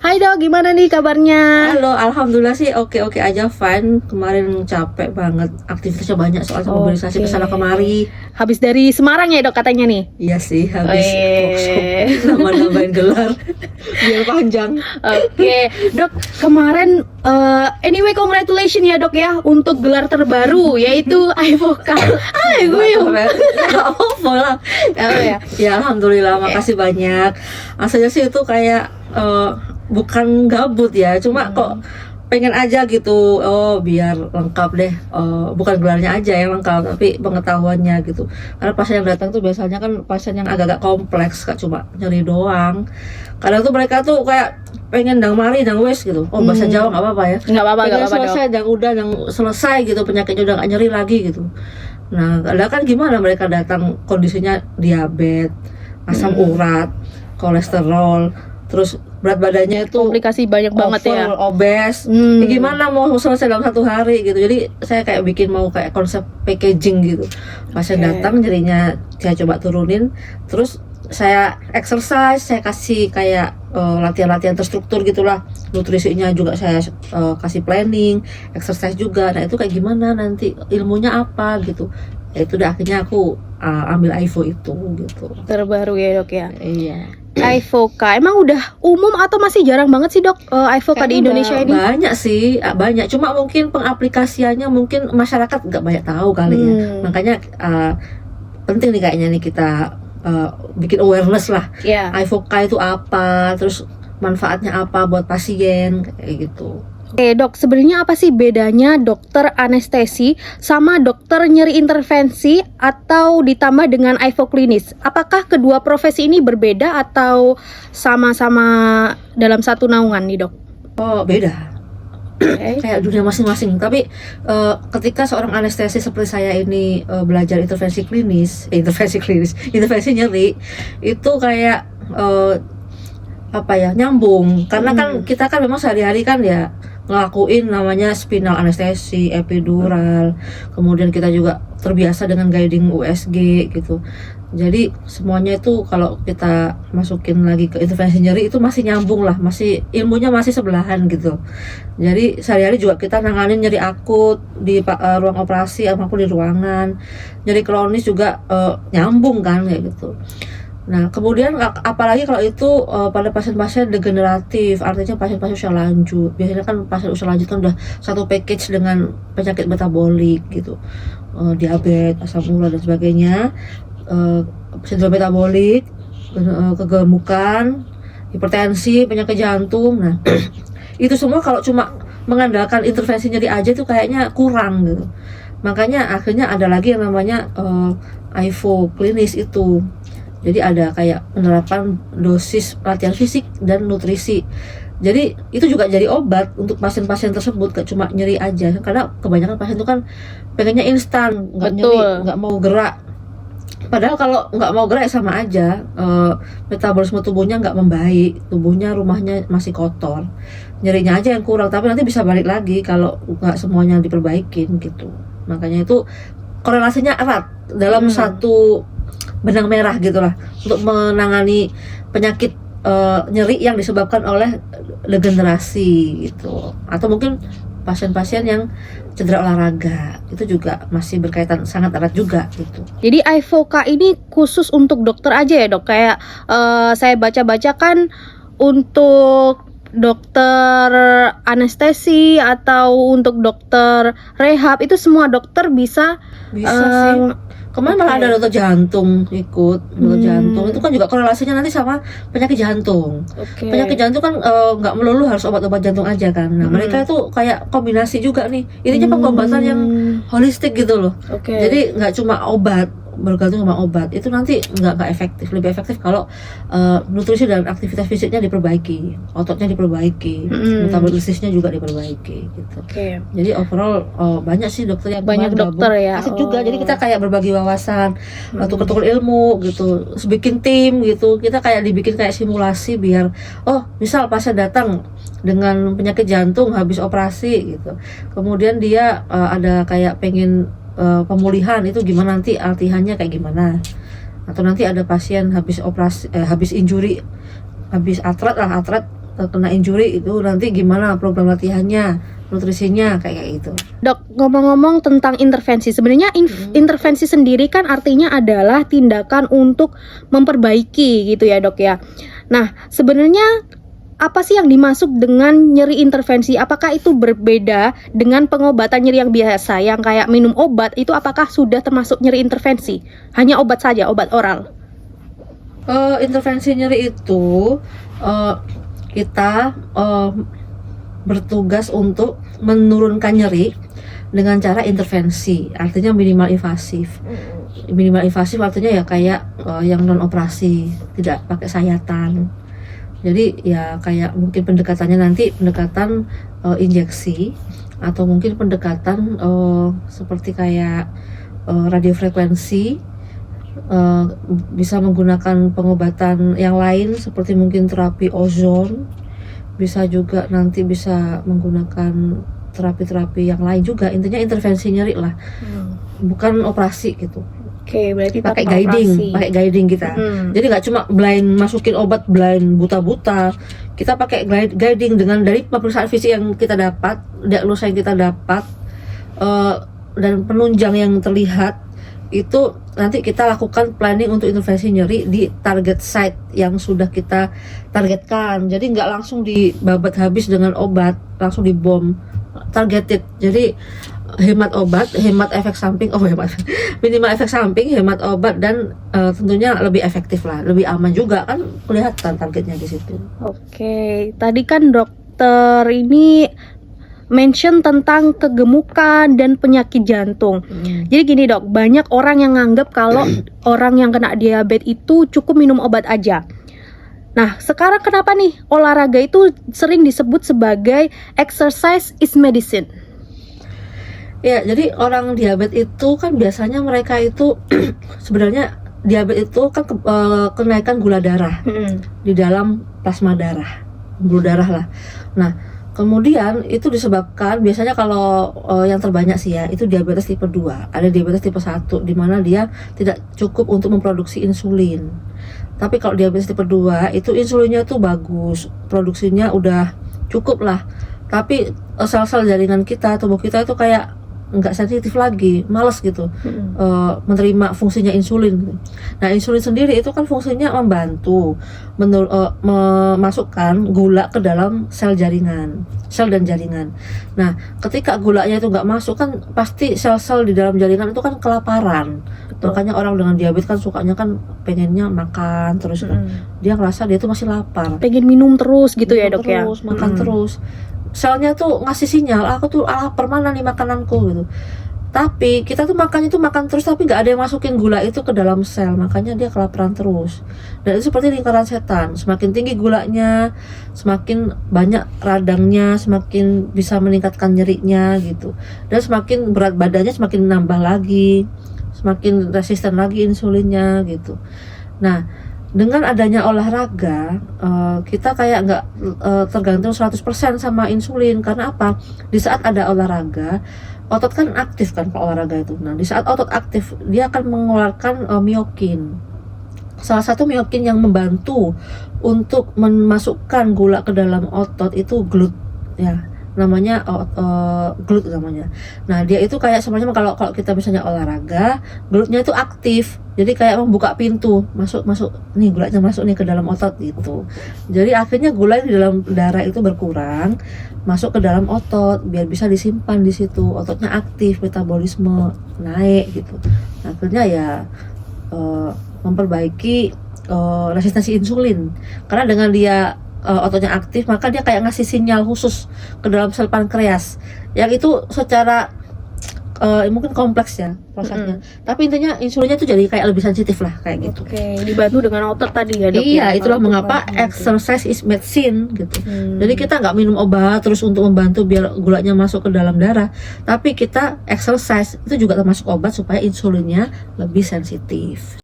Hai dok, gimana nih kabarnya? Halo, alhamdulillah sih oke aja, fine. Kemarin capek banget, aktivitasnya banyak soal mobilisasi kesana kemari. Habis dari Semarang ya dok katanya nih? Iya sih, habis workshop nama-namain gelar biar panjang. Oke, dok kemarin anyway congratulations ya dok ya untuk gelar terbaru yaitu IVOCA. Gue Gak apa lah. Ya alhamdulillah, makasih banyak. Asalnya sih itu kayak bukan gabut ya, cuma kok pengen aja gitu, biar lengkap deh, bukan gelarnya aja yang lengkap tapi pengetahuannya gitu. Karena pasien yang datang tuh biasanya kan pasien yang agak-agak kompleks, Kak, cuma nyeri doang. Kadang tuh mereka tuh kayak pengen dang mari dang wes gitu. Bahasa Jawa nggak apa-apa ya, nggak apa-apa selesai dang udah dang selesai gitu, penyakitnya udah nggak nyeri lagi gitu. Nah kadang kan gimana mereka datang kondisinya diabetes, asam urat, kolesterol, terus berat badannya itu komplikasi banyak banget ya, obes. Ya gimana mau selesai dalam 1 hari gitu. Jadi saya kayak bikin mau kayak konsep packaging gitu. Pasien datang nyerinya saya coba turunin, terus saya exercise, saya kasih kayak latihan-latihan terstruktur gitulah. Nutrisinya juga saya kasih planning, exercise juga. Nah itu kayak gimana nanti ilmunya apa gitu. Ya itu udah akhirnya aku ambil IVO itu gitu. terbaru ya dok ya. Iya. IVOCA emang udah umum atau masih jarang banget sih dok IVOCA di Indonesia ini? Banyak sih, banyak. Cuma mungkin pengaplikasiannya mungkin masyarakat nggak banyak tahu kali ya. Makanya penting nih kayaknya nih kita bikin awareness lah. IVOCA itu apa, terus manfaatnya apa buat pasien kayak gitu. Oke dok, sebenarnya apa sih bedanya dokter anestesi sama dokter nyeri intervensi atau ditambah dengan IVO klinis? Apakah kedua profesi ini berbeda atau sama-sama dalam satu naungan nih dok? Oh beda, kayak dunia masing-masing. Tapi ketika seorang anestesi seperti saya ini belajar intervensi nyeri, itu kayak apa ya, nyambung. Karena kan kita kan memang sehari-hari kan ya ngelakuin namanya spinal anestesi, epidural, kemudian kita juga terbiasa dengan guiding USG gitu. Jadi semuanya itu kalau kita masukin lagi ke intervensi nyeri itu masih nyambung lah, masih ilmunya masih sebelahan gitu. Jadi sehari-hari juga kita nanganin nyeri akut di ruang operasi maupun di ruangan, nyeri kronis juga nyambung kan kayak gitu. Nah kemudian apalagi kalau itu pada pasien-pasien degeneratif, artinya pasien-pasien usia lanjut. Biasanya kan pasien usia lanjut kan udah satu package dengan penyakit metabolik gitu, diabetes, asam urat dan sebagainya, sindrom metabolik, kegemukan, hipertensi, penyakit jantung. Nah itu semua kalau cuma mengandalkan intervensi nyeri aja itu kayaknya kurang gitu. Makanya akhirnya ada lagi yang namanya IVO klinis itu. Jadi ada kayak penerapan dosis latihan fisik dan nutrisi. Jadi itu juga jadi obat untuk pasien-pasien tersebut, gak cuma nyeri aja. Karena kebanyakan pasien itu kan pengennya instan, nggak nyeri, nggak mau gerak. Padahal kalau nggak mau gerak sama aja, metabolisme tubuhnya nggak membaik, tubuhnya rumahnya masih kotor, nyerinya aja yang kurang. Tapi nanti bisa balik lagi kalau nggak semuanya diperbaikin gitu. Makanya itu korelasinya erat dalam satu benang merah gitulah untuk menangani penyakit nyeri yang disebabkan oleh degenerasi gitu, atau mungkin pasien-pasien yang cedera olahraga itu juga masih berkaitan sangat erat juga gitu. Jadi IVOCA ini khusus untuk dokter aja ya dok? Kayak saya baca-baca kan untuk dokter anestesi atau untuk dokter rehab itu semua dokter bisa sih. Kemarin malah ada dokter jantung ikut, dokter jantung itu kan juga korelasinya nanti sama penyakit jantung. Penyakit jantung kan nggak melulu harus obat-obat jantung aja kan. Nah mereka itu kayak kombinasi juga nih. Ininya pengobatan yang holistik gitu loh. Jadi nggak cuma obat, bergantung sama obat itu nanti nggak efektif. Lebih efektif kalau nutrisi dan aktivitas fisiknya diperbaiki, ototnya diperbaiki, metabolismenya juga diperbaiki gitu. Jadi overall banyak sih dokter yang banyak dokter ya. Asik juga. Jadi kita kayak berbagi wawasan, tukar-tukar ilmu gitu, terus bikin tim gitu. Kita kayak dibikin kayak simulasi biar misal pasien datang dengan penyakit jantung habis operasi gitu, kemudian dia ada kayak pengen pemulihan, itu gimana nanti latihannya kayak gimana, atau nanti ada pasien habis operasi habis injury, habis atlet kena injury itu nanti gimana program latihannya, nutrisinya kayak gitu. Dok, ngomong-ngomong tentang intervensi, sebenarnya intervensi sendiri kan artinya adalah tindakan untuk memperbaiki gitu ya dok ya. Nah, sebenarnya apa sih yang dimaksud dengan nyeri intervensi? Apakah itu berbeda dengan pengobatan nyeri yang biasa, yang kayak minum obat itu apakah sudah termasuk nyeri intervensi? Hanya obat saja, obat oral? Intervensi nyeri itu kita bertugas untuk menurunkan nyeri dengan cara intervensi, artinya minimal invasif. Minimal invasif artinya ya kayak yang non operasi, tidak pakai sayatan. Jadi ya kayak mungkin pendekatannya nanti pendekatan injeksi, atau mungkin pendekatan seperti kayak radiofrekuensi, bisa menggunakan pengobatan yang lain seperti mungkin terapi ozon, bisa juga nanti bisa menggunakan terapi-terapi yang lain juga. Intinya intervensi nyeri lah, bukan operasi gitu. Oke, berarti pakai tanpa guiding, operasi. pakai guiding kita. Jadi nggak cuma blind masukin obat blind buta-buta. Kita pakai guiding dengan dari pemeriksaan fisik yang kita dapat, diagnosa yang kita dapat, dan penunjang yang terlihat. Itu nanti kita lakukan planning untuk intervensi nyeri di target site yang sudah kita targetkan. Jadi nggak langsung dibabat habis dengan obat, langsung dibom, targeted. Jadi hemat obat, hemat efek samping, minimal efek samping, hemat obat, dan tentunya lebih efektif lah, lebih aman juga kan, kelihatan targetnya di situ. Oke, tadi kan dokter ini mention tentang kegemukan dan penyakit jantung. Jadi gini dok, banyak orang yang nganggap kalau orang yang kena diabetes itu cukup minum obat aja. Nah, sekarang kenapa nih olahraga itu sering disebut sebagai exercise is medicine? Ya, jadi orang diabetes itu kan biasanya mereka itu sebenarnya diabetes itu kan kenaikan gula darah di dalam plasma darah, gula darah lah. Nah, kemudian itu disebabkan biasanya kalau yang terbanyak sih ya, itu diabetes tipe 2. Ada diabetes tipe 1 di mana dia tidak cukup untuk memproduksi insulin. Tapi kalau diabetes tipe 2 itu insulinnya tuh bagus, produksinya udah cukup lah. Tapi sel-sel jaringan kita, tubuh kita itu kayak nggak sensitif lagi, males gitu menerima fungsinya insulin gitu. Nah, insulin sendiri itu kan fungsinya membantu memasukkan gula ke dalam sel jaringan, sel dan jaringan. Nah, ketika gulanya itu nggak masuk kan pasti sel-sel di dalam jaringan itu kan kelaparan. Makanya orang dengan diabetes kan sukanya kan pengennya makan terus kan. Dia ngerasa dia itu masih lapar, pengen minum terus gitu ya dok ya, terus makan terus. Selnya tuh ngasih sinyal, aku tuh lapar, mana nih makananku gitu. Tapi kita tuh makannya tuh makan terus tapi nggak ada yang masukin gula itu ke dalam sel, makanya dia kelaparan terus. Dan itu seperti lingkaran setan, semakin tinggi gulanya, semakin banyak radangnya, semakin bisa meningkatkan nyerinya gitu. Dan semakin berat badannya semakin nambah lagi, semakin resisten lagi insulinnya gitu. Nah, dengan adanya olahraga, kita kayak nggak tergantung 100% sama insulin. Karena apa? Di saat ada olahraga, otot kan aktif kan kalau olahraga itu. Nah, di saat otot aktif, dia akan mengeluarkan myokin. Salah satu myokin yang membantu untuk memasukkan gula ke dalam otot itu GLUT ya. Namanya GLUT namanya. Nah, dia itu kayak sebenarnya kalau kita misalnya olahraga, GLUT-nya itu aktif. Jadi kayak membuka pintu, masuk nih gulanya masuk nih ke dalam otot gitu. Jadi akhirnya gula di dalam darah itu berkurang, masuk ke dalam otot biar bisa disimpan di situ. Ototnya aktif, metabolisme naik gitu. Nah, akhirnya ya memperbaiki resistensi insulin. Karena dengan dia ototnya aktif, maka dia kayak ngasih sinyal khusus ke dalam sel pankreas yang itu secara mungkin kompleks ya prosesnya. Tapi intinya insulinnya tuh jadi kayak lebih sensitif lah kayak gitu. Oke, dibantu dengan otot tadi ya dok. Iya, ya, itulah mengapa exercise is medicine gitu. Jadi kita nggak minum obat terus untuk membantu biar gulanya masuk ke dalam darah, tapi kita exercise itu juga termasuk obat supaya insulinnya lebih sensitif.